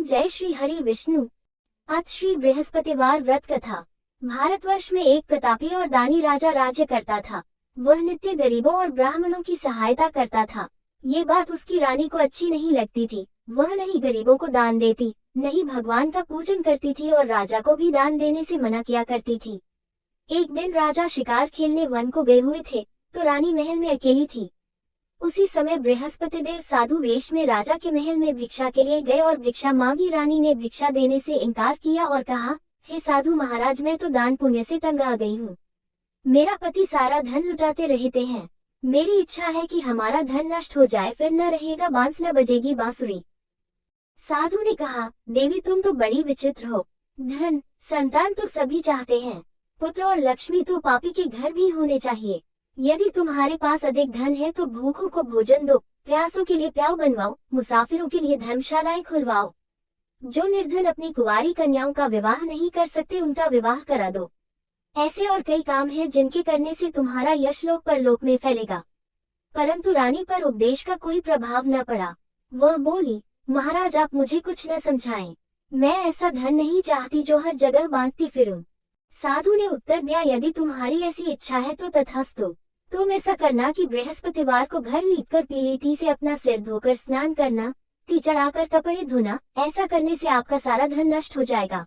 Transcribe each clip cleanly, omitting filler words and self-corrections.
ओम जय श्री हरि विष्णु। आज श्री बृहस्पतिवार व्रत कथा। भारतवर्ष में एक प्रतापी और दानी राजा राज्य करता था। वह नित्य गरीबों और ब्राह्मणों की सहायता करता था। ये बात उसकी रानी को अच्छी नहीं लगती थी। वह नहीं गरीबों को दान देती, नहीं भगवान का पूजन करती थी और राजा को भी दान देने से मना किया करती थी। एक दिन राजा शिकार खेलने वन को गए हुए थे, तो रानी महल में अकेली थी। उसी समय बृहस्पति देव साधु वेश में राजा के महल में भिक्षा के लिए गए और भिक्षा मांगी। रानी ने भिक्षा देने से इनकार किया और कहा, हे साधु महाराज, मैं तो दान पुण्य से तंग आ गई हूँ। मेरा पति सारा धन लुटाते रहते हैं। मेरी इच्छा है कि हमारा धन नष्ट हो जाए, फिर न रहेगा बांस न बजेगी बांसुरी। साधु ने कहा, देवी तुम तो बड़ी विचित्र हो। धन संतान तो सभी चाहते हैं, पुत्र और लक्ष्मी तो पापी के घर भी होने चाहिए। यदि तुम्हारे पास अधिक धन है तो भूखों को भोजन दो, प्यासों के लिए प्याऊ बनवाओ, मुसाफिरों के लिए धर्मशालाएं खुलवाओ। जो निर्धन अपनी कुंवारी कन्याओं का विवाह नहीं कर सकते उनका विवाह करा दो। ऐसे और कई काम हैं जिनके करने से तुम्हारा यश लोक परलोक में फैलेगा। परंतु रानी पर उपदेश का कोई प्रभाव न पड़ा। वह बोली, महाराज आप मुझे कुछ न समझाएं। मैं ऐसा धन नहीं चाहती जो हर जगह बांटती फिरूं। साधु ने उत्तर दिया, यदि तुम्हारी ऐसी इच्छा है तो तथास्तु। तुम ऐसा करना कि बृहस्पतिवार को घर लीपकर पीली ती से अपना सिर धोकर स्नान करना, ती चढ़ाकर कपड़े धोना। ऐसा करने से आपका सारा धन नष्ट हो जाएगा।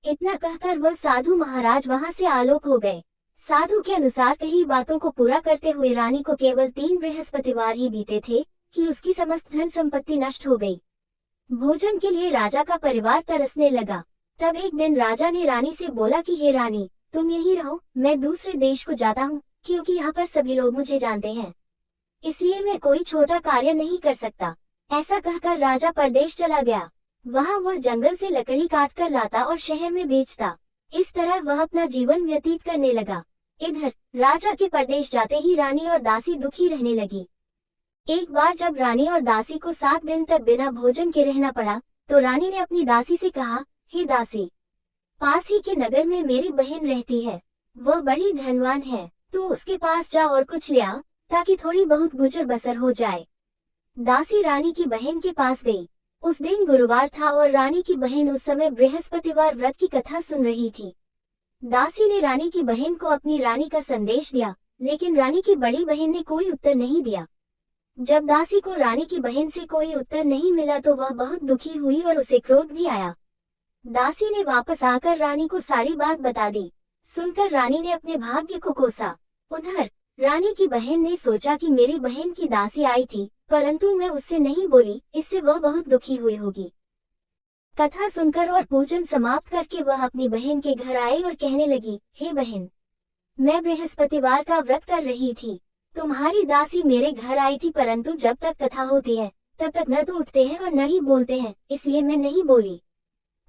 इतना कहकर वह साधु महाराज वहां से आलोक हो गए। साधु के अनुसार कही बातों को पूरा करते हुए रानी को केवल 3 बृहस्पतिवार ही बीते थे कि उसकी समस्त धन संपत्ति नष्ट हो गई। भोजन के लिए राजा का परिवार तरसने लगा। तब एक दिन राजा ने रानी से बोला कि हे रानी, तुम यहीं रहो, मैं दूसरे देश को जाता हूँ, क्योंकि यहाँ पर सभी लोग मुझे जानते हैं, इसलिए मैं कोई छोटा कार्य नहीं कर सकता। ऐसा कहकर राजा परदेश चला गया। वहाँ वह जंगल से लकड़ी काट कर लाता और शहर में बेचता। इस तरह वह अपना जीवन व्यतीत करने लगा। इधर राजा के परदेश जाते ही रानी और दासी दुखी रहने लगी। एक बार जब रानी और दासी को 7 दिन तक बिना भोजन के रहना पड़ा, तो रानी ने अपनी दासी से कहा, हे दासी, पास ही के नगर में मेरी बहन रहती है, वह बड़ी धनवान है, तू उसके पास जा और कुछ ले आ, ताकि थोड़ी बहुत गुजर बसर हो जाए। दासी रानी की बहन के पास गई। उस दिन गुरुवार था और रानी की बहन उस समय बृहस्पतिवार व्रत की कथा सुन रही थी। दासी ने रानी की बहन को अपनी रानी का संदेश दिया, लेकिन रानी की बड़ी बहन ने कोई उत्तर नहीं दिया। जब दासी को रानी की बहन से कोई उत्तर नहीं मिला तो वह बहुत दुखी हुई और उसे क्रोध भी आया। दासी ने वापस आकर रानी को सारी बात बता दी। सुनकर रानी ने अपने भाग्य को कोसा। उधर रानी की बहन ने सोचा कि मेरी बहन की दासी आई थी, परंतु मैं उससे नहीं बोली, इससे वह बहुत दुखी हुई होगी। कथा सुनकर और पूजन समाप्त करके वह अपनी बहन के घर आई और कहने लगी, हे बहन, मैं बृहस्पतिवार का व्रत कर रही थी। तुम्हारी दासी मेरे घर आई थी, परंतु जब तक कथा होती है तब तक न तो उठते हैं और न ही बोलते हैं, इसलिए मैं नहीं बोली।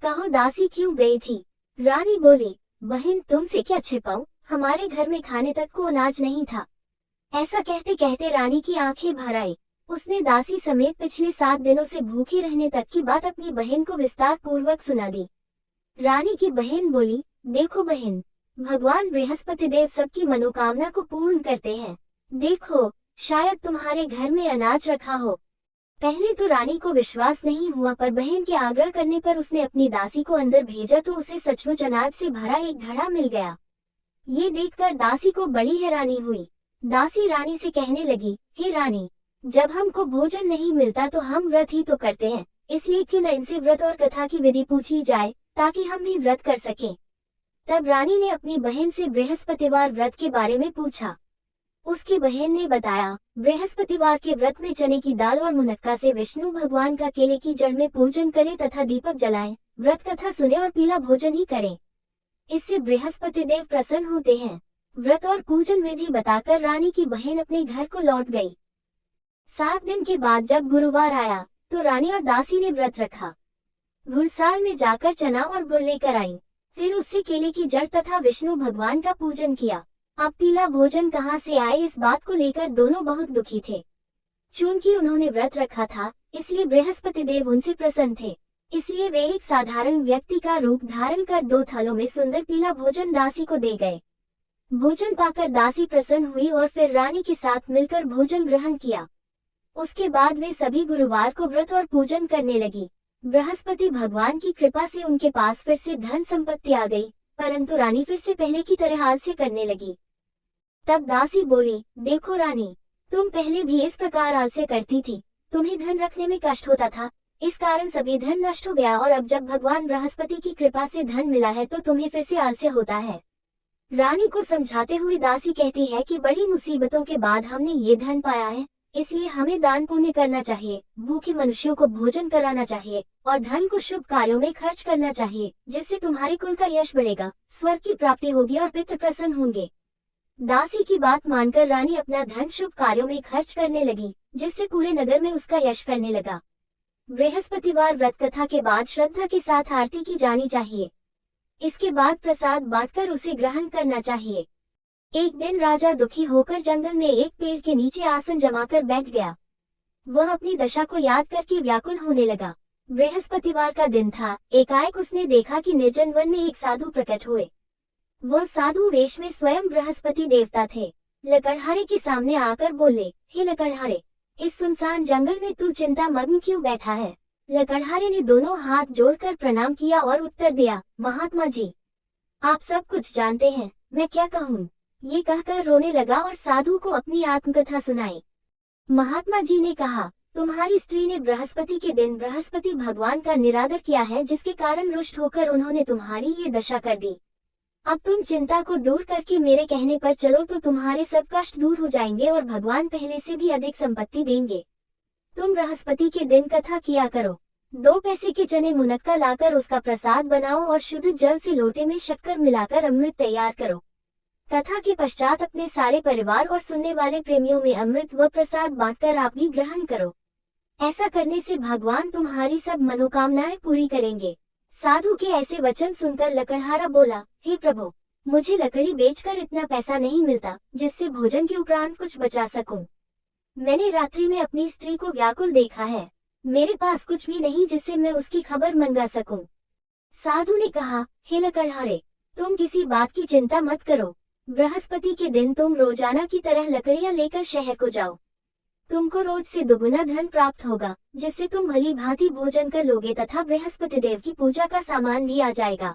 कहो दासी क्यों गई थी? रानी बोली, बहन तुमसे क्या छिपाऊं, हमारे घर में खाने तक को अनाज नहीं था। ऐसा कहते कहते रानी की आंखें भर आई। उसने दासी समेत पिछले 7 दिनों से भूखे रहने तक की बात अपनी बहन को विस्तार पूर्वक सुना दी। रानी की बहन बोली, देखो बहन, भगवान बृहस्पति देव सबकी मनोकामना को पूर्ण करते हैं। देखो, शायद तुम्हारे घर में अनाज रखा हो। पहले तो रानी को विश्वास नहीं हुआ, पर बहन के आग्रह करने पर उसने अपनी दासी को अंदर भेजा तो उसे सचमुच अनाज से भरा एक घड़ा मिल गया। ये देखकर दासी को बड़ी हैरानी हुई। दासी रानी से कहने लगी, हे रानी, जब हमको भोजन नहीं मिलता तो हम व्रत ही तो करते हैं, इसलिए क्यों न इनसे व्रत और कथा की विधि पूछी जाए, ताकि हम भी व्रत कर सकें। तब रानी ने अपनी बहन से बृहस्पतिवार व्रत के बारे में पूछा। उसकी बहन ने बताया, बृहस्पतिवार के व्रत में चने की दाल और मुनक्का से विष्णु भगवान का केले की जड़ में पूजन करें तथा दीपक जलाएं, व्रत कथा सुने और पीला भोजन ही करें। इससे बृहस्पति देव प्रसन्न होते हैं। व्रत और पूजन विधि बताकर रानी की बहन अपने घर को लौट गई। 7 दिन के बाद जब गुरुवार आया तो रानी और दासी ने व्रत रखा। गुड़साल में जाकर चना और गुड़ लेकर आई, फिर उससे केले की जड़ तथा विष्णु भगवान का पूजन किया। अब पीला भोजन कहाँ से आए, इस बात को लेकर दोनों बहुत दुखी थे। चूंकि उन्होंने व्रत रखा था, इसलिए बृहस्पति देव उनसे प्रसन्न थे। इसलिए वे एक साधारण व्यक्ति का रूप धारण कर 2 थालों में सुंदर पीला भोजन दासी को दे गए। भोजन पाकर दासी प्रसन्न हुई और फिर रानी के साथ मिलकर भोजन ग्रहण किया। उसके बाद वे सभी गुरुवार को व्रत और पूजन करने लगी। बृहस्पति भगवान की कृपा से उनके पास फिर से धन संपत्ति आ गई, परंतु रानी फिर से पहले की तरह आलस्य करने लगी। तब दासी बोली, देखो रानी, तुम पहले भी इस प्रकार आलस्य करती थी, तुम्हें धन रखने में कष्ट होता था, इस कारण सभी धन नष्ट हो गया, और अब जब भगवान बृहस्पति की कृपा से धन मिला है तो तुम्हें फिर से आलस्य होता है। रानी को समझाते हुए दासी कहती है कि बड़ी मुसीबतों के बाद हमने ये धन पाया है, इसलिए हमें दान पुण्य करना चाहिए, भूखे मनुष्यों को भोजन कराना चाहिए और धन को शुभ कार्यों में खर्च करना चाहिए, जिससे तुम्हारे कुल का यश बढ़ेगा, स्वर्ग की प्राप्ति होगी और पितृ प्रसन्न होंगे। दासी की बात मानकर रानी अपना धन शुभ कार्यों में खर्च करने लगी, जिससे पूरे नगर में उसका यश फैलने लगा। बृहस्पतिवार व्रत कथा के बाद श्रद्धा के साथ आरती की जानी चाहिए। इसके बाद प्रसाद बांटकर उसे ग्रहण करना चाहिए। एक दिन राजा दुखी होकर जंगल में एक पेड़ के नीचे आसन जमाकर बैठ गया। वह अपनी दशा को याद करके व्याकुल होने लगा। बृहस्पतिवार का दिन था। एकाएक उसने देखा कि निर्जन वन में एक साधु प्रकट हुए। वह साधु वेश में स्वयं बृहस्पति देवता थे। लकड़हारे के सामने आकर बोले, हे लकड़हारे, इस सुनसान जंगल में तू चिंता मग्न क्यों बैठा है? लकड़हारे ने दोनों हाथ जोड़कर प्रणाम किया और उत्तर दिया, महात्मा जी, आप सब कुछ जानते हैं, मैं क्या कहूँ? ये कहकर रोने लगा और साधु को अपनी आत्मकथा सुनाई। महात्मा जी ने कहा, तुम्हारी स्त्री ने बृहस्पति के दिन बृहस्पति भगवान का निरादर किया है, जिसके कारण रुष्ट होकर उन्होंने तुम्हारी ये दशा कर दी। अब तुम चिंता को दूर करके मेरे कहने पर चलो तो तुम्हारे सब कष्ट दूर हो जाएंगे और भगवान पहले से भी अधिक संपत्ति देंगे। तुम बृहस्पति के दिन कथा किया करो। 2 पैसे के चने मुनक्का लाकर उसका प्रसाद बनाओ और शुद्ध जल से लोटे में शक्कर मिलाकर अमृत तैयार करो। कथा के पश्चात अपने सारे परिवार और सुनने वाले प्रेमियों में अमृत व प्रसाद बांटकर आप भी ग्रहण करो। ऐसा करने से भगवान तुम्हारी सब मनोकामनाएं पूरी करेंगे। साधु के ऐसे वचन सुनकर लकड़हारा बोला, हे प्रभु, मुझे लकड़ी बेचकर इतना पैसा नहीं मिलता जिससे भोजन के उपरांत कुछ बचा सकूं। मैंने रात्रि में अपनी स्त्री को व्याकुल देखा है, मेरे पास कुछ भी नहीं जिससे मैं उसकी खबर मंगा सकूं। साधु ने कहा, हे लकड़हारे, तुम किसी बात की चिंता मत करो। बृहस्पति के दिन तुम रोजाना की तरह लकड़ियां लेकर शहर को जाओ। तुमको रोज से दुगुना धन प्राप्त होगा, जिससे तुम भली भांति भोजन कर लोगे तथा बृहस्पति देव की पूजा का सामान भी आ जाएगा।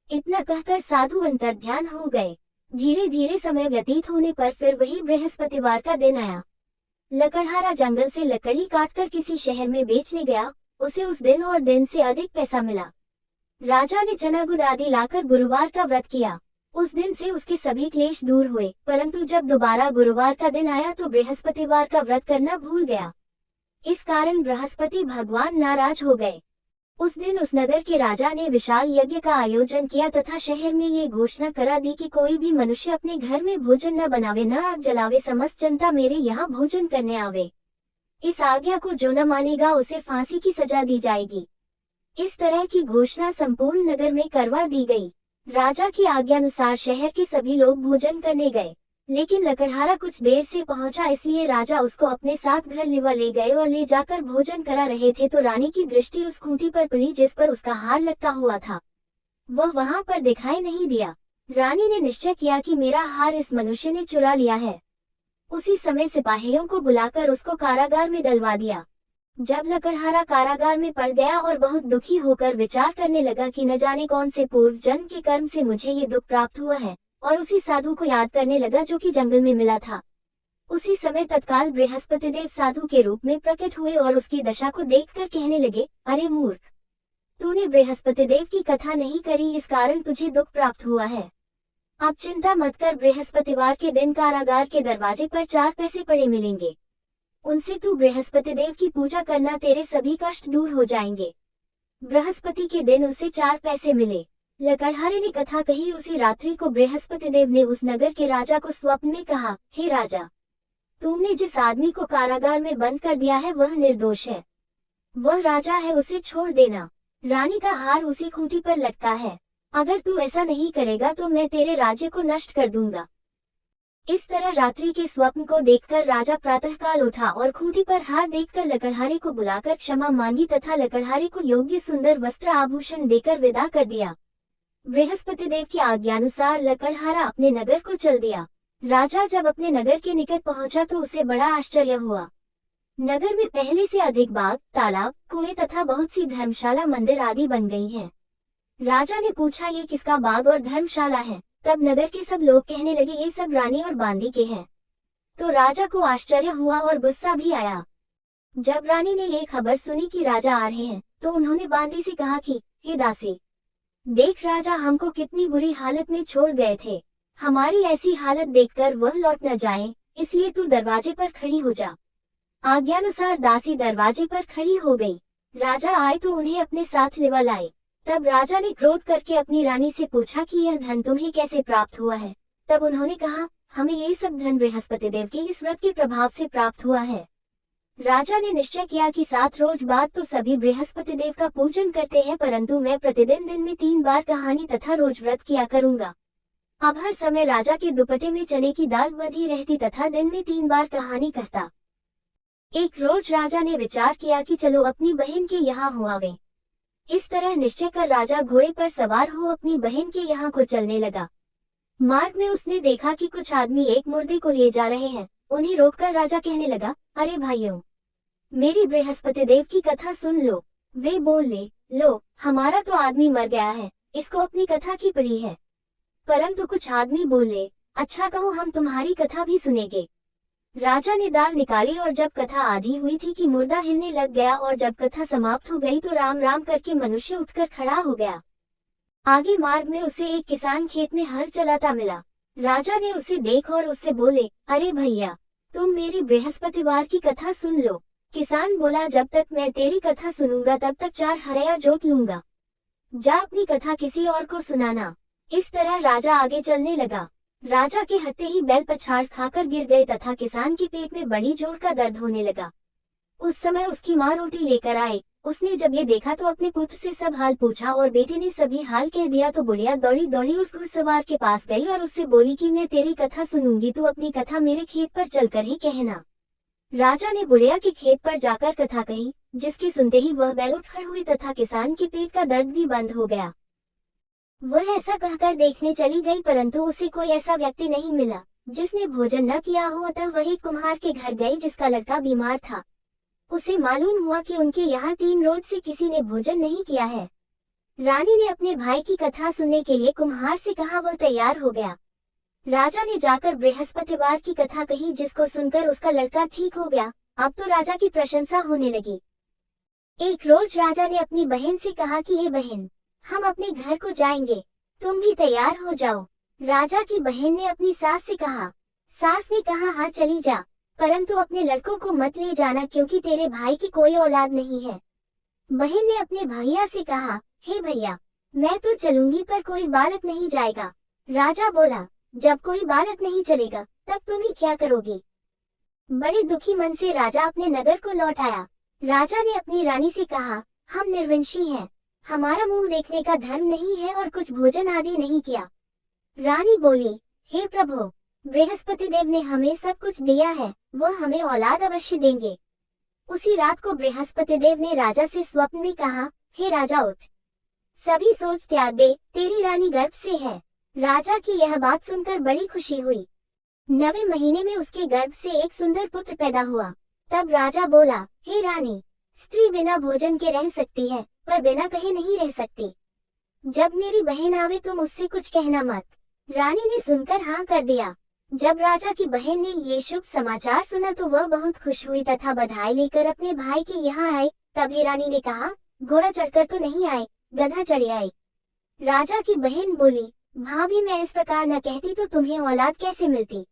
इतना कहकर साधु अंतर्ध्यान हो गए। धीरे धीरे समय व्यतीत होने पर फिर वही बृहस्पतिवार का दिन आया। लकड़हारा जंगल से लकड़ी काटकर किसी शहर में बेचने गया। उसे उस दिन और दिन से अधिक पैसा मिला। राजा ने चना गुड़ आदि लाकर गुरुवार का व्रत किया। उस दिन से उसके सभी क्लेश दूर हुए, परंतु जब दोबारा गुरुवार का दिन आया तो बृहस्पतिवार का व्रत करना भूल गया। इस कारण बृहस्पति भगवान नाराज हो गए। उस दिन उस नगर के राजा ने विशाल यज्ञ का आयोजन किया तथा शहर में ये घोषणा करा दी कि कोई भी मनुष्य अपने घर में भोजन न बनावे, न आग जलावे, समस्त जनता मेरे यहाँ भोजन करने आवे। इस आज्ञा को जो न मानेगा उसे फांसी की सजा दी जाएगी। इस तरह की घोषणा संपूर्ण नगर में करवा दी गई। राजा की आज्ञानुसार शहर के सभी लोग भोजन करने गए, लेकिन लकड़हारा कुछ देर से पहुंचा, इसलिए राजा उसको अपने साथ घर ले गए और ले जाकर भोजन करा रहे थे तो रानी की दृष्टि उस खूंटी पर पड़ी जिस पर उसका हार लटका हुआ था। वह वहां पर दिखाई नहीं दिया। रानी ने निश्चय किया कि मेरा हार इस मनुष्य ने चुरा लिया है। उसी समय सिपाहियों को बुलाकर उसको कारागार में डलवा दिया। जब लकड़हारा कारागार में पड़ गया और बहुत दुखी होकर विचार करने लगा कि न जाने कौन से पूर्व जन्म के कर्म से मुझे ये दुख प्राप्त हुआ है, और उसी साधु को याद करने लगा जो कि जंगल में मिला था। उसी समय तत्काल बृहस्पति देव साधु के रूप में प्रकट हुए और उसकी दशा को देखकर कहने लगे, अरे मूर्ख, तूने बृहस्पति देव की कथा नहीं करी, इस कारण तुझे दुख प्राप्त हुआ है। अब चिंता मत कर, बृहस्पतिवार के दिन कारागार के दरवाजे पर 4 पैसे पड़े मिलेंगे। उनसे तू बृहस्पति देव की पूजा करना, तेरे सभी कष्ट दूर हो जाएंगे। बृहस्पति के दिन उसे 4 पैसे मिले। लकड़हारे ने कथा कही। उसी रात्रि को बृहस्पति देव ने उस नगर के राजा को स्वप्न में कहा, हे राजा, तुमने जिस आदमी को कारागार में बंद कर दिया है वह निर्दोष है। वह राजा है, उसे छोड़ देना। रानी का हार उसी खूंटी पर लटका है। अगर तू ऐसा नहीं करेगा तो मैं तेरे राज्य को नष्ट कर दूंगा। इस तरह रात्रि के स्वप्न को देखकर राजा प्रातःकाल उठा और खूंटी पर हार देखकर लकड़हारे को बुलाकर क्षमा मांगी तथा लकड़हारे को योग्य सुंदर वस्त्र आभूषण देकर विदा कर दिया। बृहस्पति देव की आज्ञानुसार लकड़हारा अपने नगर को चल दिया। राजा जब अपने नगर के निकट पहुंचा तो उसे बड़ा आश्चर्य हुआ। नगर में पहले से अधिक बाग, तालाब, कुएं तथा बहुत सी धर्मशाला, मंदिर आदि बन गई हैं। राजा ने पूछा, ये किसका बाग और धर्मशाला है? तब नगर के सब लोग कहने लगे, ये सब रानी और बांदी के हैं। तो राजा को आश्चर्य हुआ और गुस्सा भी आया। जब रानी ने ये खबर सुनी कि राजा आ रहे हैं, तो उन्होंने बांदी से कहा कि हे दासी, देख राजा हमको कितनी बुरी हालत में छोड़ गए थे। हमारी ऐसी हालत देखकर वह लौट न जाए, इसलिए तू दरवाजे पर खड़ी हो जा। आज्ञानुसार दासी दरवाजे पर खड़ी हो गई। राजा आए तो उन्हें अपने साथ लिवा लाए। तब राजा ने क्रोध करके अपनी रानी से पूछा कि यह धन तुम्हें कैसे प्राप्त हुआ है? तब उन्होंने कहा, हमें ये सब धन बृहस्पति देव के इस व्रत के प्रभाव से प्राप्त हुआ है। राजा ने निश्चय किया कि 7 रोज बाद तो सभी बृहस्पति देव का पूजन करते हैं, परंतु मैं प्रतिदिन दिन में 3 बार कहानी तथा रोज व्रत किया करूंगा। अब हर समय राजा के दुपट्टे में चने की दाल बंधी रहती तथा दिन में 3 बार कहानी करता। एक रोज राजा ने विचार किया कि चलो अपनी बहन के यहाँ हो आवे। इस तरह निश्चय कर राजा घोड़े पर सवार हो अपनी बहन के यहाँ को चलने लगा। मार्ग में उसने देखा कि कुछ आदमी एक मुर्दे को ले जा रहे हैं। उन्हें रोककर राजा कहने लगा, अरे भाइयों, मेरी बृहस्पति देव की कथा सुन लो। वे बोले, लो, हमारा तो आदमी मर गया है, इसको अपनी कथा की पड़ी है। परंतु कुछ आदमी बोले, अच्छा कहो, हम तुम्हारी कथा भी सुनेंगे। राजा ने दाल निकाली और जब कथा आधी हुई थी कि मुर्दा हिलने लग गया, और जब कथा समाप्त हो गई तो राम राम करके मनुष्य उठकर खड़ा हो गया। आगे मार्ग में उसे एक किसान खेत में हल चलाता मिला। राजा ने उसे देख और उससे बोले, अरे भैया, तुम मेरी बृहस्पतिवार की कथा सुन लो। किसान बोला, जब तक मैं तेरी कथा सुनूंगा तब तक 4 हरया जोत लूंगा। जा अपनी कथा किसी और को सुनाना। इस तरह राजा आगे चलने लगा। राजा के हत्ते ही बैल पछाड़ खाकर गिर गए तथा किसान के पेट में बड़ी जोर का दर्द होने लगा। उस समय उसकी माँ रोटी लेकर आए। उसने जब ये देखा तो अपने पुत्र से सब हाल पूछा और बेटे ने सभी हाल कह दिया। तो बुढ़िया दौड़ी दौड़ी उस घुड़सवार के पास गई और उससे बोली कि मैं तेरी कथा सुनूंगी, तू अपनी कथा मेरे खेत पर चलकर ही कहना। राजा ने बुढ़िया के खेत पर जाकर कथा कही, जिसके सुनते ही वह बैल उठ खड़ हुई तथा किसान के पेट का दर्द भी बंद हो गया। वह ऐसा कहकर देखने चली गई, परंतु उसे कोई ऐसा व्यक्ति नहीं मिला जिसने भोजन न किया हो। अतः वही कुम्हार के घर गई जिसका लड़का बीमार था। उसे मालूम हुआ कि उनके यहाँ 3 रोज से किसी ने भोजन नहीं किया है। रानी ने अपने भाई की कथा सुनने के लिए कुम्हार से कहा, वह तैयार हो गया। राजा ने जाकर बृहस्पतिवार की कथा कही, जिसको सुनकर उसका लड़का ठीक हो गया। अब तो राजा की प्रशंसा होने लगी। एक रोज राजा ने अपनी बहन से कहा कि हे बहन, हम अपने घर को जाएंगे, तुम भी तैयार हो जाओ। राजा की बहन ने अपनी सास से कहा। सास ने कहा, हाँ चली जा, परंतु अपने लड़कों को मत ले जाना, क्योंकि तेरे भाई की कोई औलाद नहीं है। बहन ने अपने भैया से कहा, हे भैया, मैं तो चलूंगी पर कोई बालक नहीं जाएगा। राजा बोला, जब कोई बालक नहीं चलेगा तब तुम ही क्या करोगी? बड़े दुखी मन से राजा अपने नगर को लौट आया। राजा ने अपनी रानी से कहा, हम निर्वंशी हैं, हमारा मुंह देखने का धर्म नहीं है और कुछ भोजन आदि नहीं किया। रानी बोली, हे प्रभु, बृहस्पति देव ने हमें सब कुछ दिया है, वह हमें औलाद अवश्य देंगे। उसी रात को बृहस्पति देव ने राजा से स्वप्न में कहा, हे राजा उठ, सभी सोच त्याग दे, तेरी रानी गर्भ से है। राजा की यह बात सुनकर बड़ी खुशी हुई। 9वें महीने में उसके गर्भ से एक सुंदर पुत्र पैदा हुआ। तब राजा बोला, हे रानी, स्त्री बिना भोजन के रह सकती है, पर बिना कहे नहीं रह सकती। जब मेरी बहन आवे तुम उससे कुछ कहना मत। रानी ने सुनकर हाँ कर दिया। जब राजा की बहन ने ये शुभ समाचार सुना तो वह बहुत खुश हुई तथा बधाई लेकर अपने भाई के यहाँ आई। तभी रानी ने कहा, घोड़ा चढ़कर तो नहीं आए, गधा चढ़े आए। राजा की बहन बोली, भाभी, मैं इस प्रकार न कहती तो तुम्हें औलाद कैसे मिलती?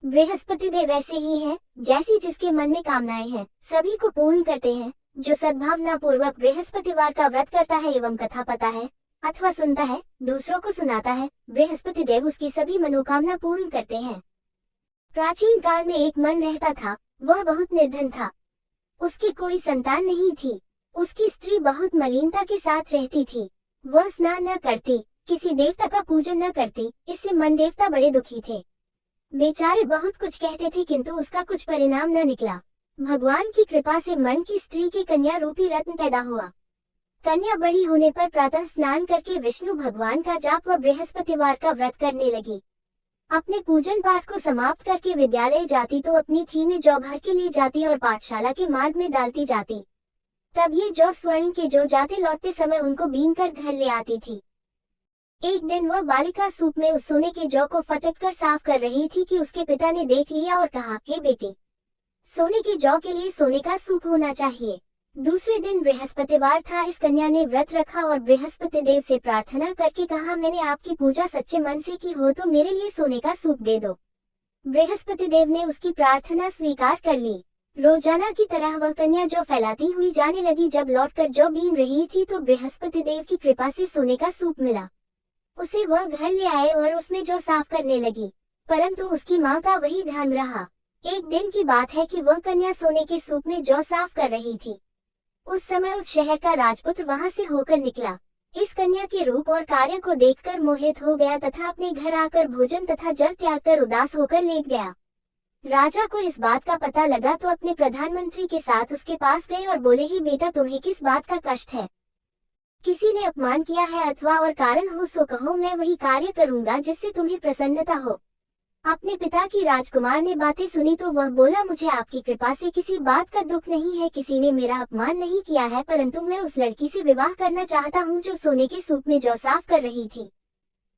बृहस्पति देव ऐसे ही हैं, जैसी जिसके मन में कामनाएं हैं सभी को पूर्ण करते हैं। जो सद्भावना पूर्वक बृहस्पतिवार का व्रत करता है एवं कथा पता है अथवा सुनता है, दूसरों को सुनाता है, बृहस्पति देव उसकी सभी मनोकामना पूर्ण करते हैं। प्राचीन काल में एक मन रहता था, वह बहुत निर्धन था। उसकी कोई संतान नहीं थी। उसकी स्त्री बहुत मलिनता के साथ रहती थी। वह स्नान न करती, किसी देवता का पूजन न करती। इससे मन देवता बड़े दुखी थे। बेचारे बहुत कुछ कहते थे किंतु उसका कुछ परिणाम न निकला। भगवान की कृपा से मन की स्त्री की कन्या रूपी रत्न पैदा हुआ। कन्या बड़ी होने पर प्रातः स्नान करके विष्णु भगवान का जाप व बृहस्पतिवार का व्रत करने लगी। अपने पूजन पाठ को समाप्त करके विद्यालय जाती तो अपनी थी में जौ भर के लिए जाती और पाठशाला के मार्ग में डालती जाती। तब ये जौ स्वर्ण के जो जाते लौटते समय उनको बीन कर घर ले आती थी। एक दिन वह बालिका सूप में उस सोने के जौ को फटक कर साफ कर रही थी कि उसके पिता ने देख लिया और कहा, हे बेटी, सोने के जौ के लिए सोने का सूप होना चाहिए। दूसरे दिन बृहस्पतिवार था। इस कन्या ने व्रत रखा और बृहस्पति देव से प्रार्थना करके कहा, मैंने आपकी पूजा सच्चे मन से की हो तो मेरे लिए सोने का सूप दे दो। बृहस्पति देव ने उसकी प्रार्थना स्वीकार कर ली। रोजाना की तरह वह कन्या जौ फैलाती हुई जाने लगी। जब लौटकर जौ बीन रही थी तो बृहस्पति देव की कृपा से सोने का सूप मिला। उसे वह घर ले आए और उसमें जौ साफ करने लगी, परंतु उसकी माँ का वही ध्यान रहा। एक दिन की बात है कि वह कन्या सोने के सूप में जौ साफ कर रही थी। उस समय उस शहर का राजपुत्र वहां से होकर निकला। इस कन्या के रूप और कार्य को देखकर मोहित हो गया तथा अपने घर आकर भोजन तथा जल त्याग कर उदास होकर लेट गया। राजा को इस बात का पता लगा तो अपने प्रधानमंत्री के साथ उसके पास गए और बोले, ही बेटा, तुम्हें किस बात का कष्ट है? किसी ने अपमान किया है अथवा और कारण हो सो कहो, मैं वही कार्य करूंगा जिससे तुम्हें प्रसन्नता हो। अपने पिता की राजकुमार ने बातें सुनी तो वह बोला, मुझे आपकी कृपा से किसी बात का दुख नहीं है। किसी ने मेरा अपमान नहीं किया है, परंतु मैं उस लड़की से विवाह करना चाहता हूँ जो सोने के सूप में जौ साफ कर रही थी।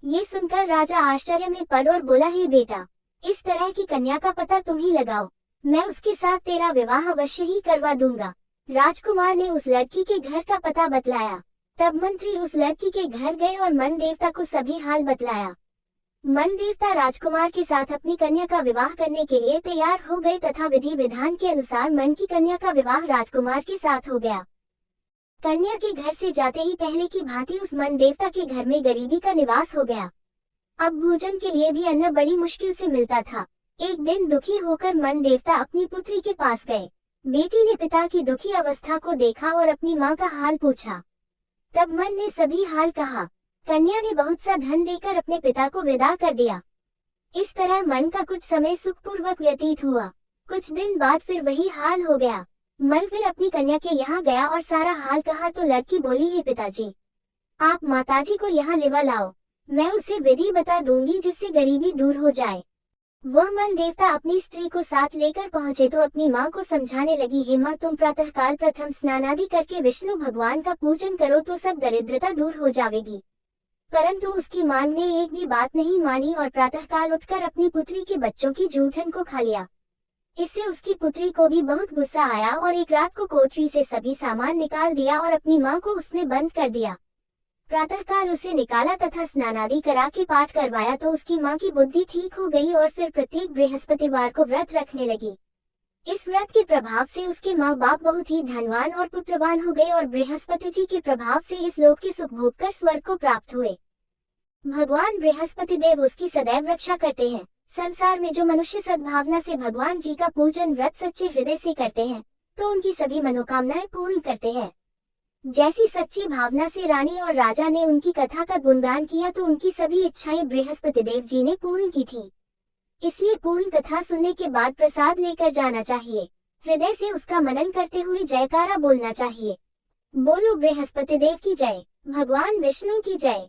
ये सुनकर राजा आश्चर्य में पड़ और बोला, हे बेटा, इस तरह की कन्या का पता तुम ही लगाओ, मैं उसके साथ तेरा विवाह अवश्य ही करवा दूंगा। राजकुमार ने उस लड़की के घर का पता बतलाया। तब मंत्री उस लड़की के घर गए और मन देवता को सभी हाल बतलाया। मन देवता राजकुमार के साथ अपनी कन्या का विवाह करने के लिए तैयार हो गए तथा विधि विधान के अनुसार मन की कन्या का विवाह राजकुमार के साथ हो गया। कन्या के घर से जाते ही पहले की भांति उस मन देवता के घर में गरीबी का निवास हो गया। अब भोजन के लिए भी अन्न बड़ी मुश्किल से मिलता था। एक दिन दुखी होकर मन देवता अपनी पुत्री के पास गए। बेटी ने पिता की दुखी अवस्था को देखा और अपनी माँ का हाल पूछा। तब मन ने सभी हाल कहा। कन्या ने बहुत सा धन देकर अपने पिता को विदा कर दिया। इस तरह मन का कुछ समय सुखपूर्वक व्यतीत हुआ। कुछ दिन बाद फिर वही हाल हो गया। मन फिर अपनी कन्या के यहाँ गया और सारा हाल कहा तो लड़की बोली, हे पिताजी, आप माताजी को यहाँ लेवा लाओ, मैं उसे विधि बता दूंगी जिससे गरीबी दूर हो जाए। वह मन देवता अपनी स्त्री को साथ लेकर पहुँचे तो अपनी माँ को समझाने लगी, हे माँ, तुम प्रातःकाल प्रथम स्नानादि करके विष्णु भगवान का पूजन करो तो सब दरिद्रता दूर हो जाएगी। परंतु उसकी माँ ने एक भी बात नहीं मानी और प्रातःकाल उठकर अपनी पुत्री के बच्चों की जूठन को खा लिया। इससे उसकी पुत्री को भी बहुत गुस्सा आया और एक रात को कोठरी से सभी सामान निकाल दिया और अपनी माँ को उसमें बंद कर दिया। प्रातःकाल उसे निकाला तथा स्नानादि करा के पाठ करवाया तो उसकी माँ की बुद्धि ठीक हो गई और फिर प्रत्येक बृहस्पतिवार को व्रत रखने लगी। इस व्रत के प्रभाव से उसके माँ बाप बहुत ही धनवान और पुत्रवान हो गए और बृहस्पति जी के प्रभाव से इस लोक के सुख भोग कर स्वर्ग को प्राप्त हुए। भगवान बृहस्पति देव उसकी सदैव रक्षा करते हैं। संसार में जो मनुष्य सद्भावना से भगवान जी का पूजन व्रत सच्चे हृदय से करते हैं तो उनकी सभी मनोकामनाएं पूर्ण करते हैं। जैसी सच्ची भावना से रानी और राजा ने उनकी कथा का गुणगान किया तो उनकी सभी इच्छाएं बृहस्पति देव जी ने पूर्ण की थी। इसलिए पूर्ण कथा सुनने के बाद प्रसाद लेकर जाना चाहिए। हृदय से उसका मनन करते हुए जयकारा बोलना चाहिए। बोलो बृहस्पति देव की जय, भगवान विष्णु की जय।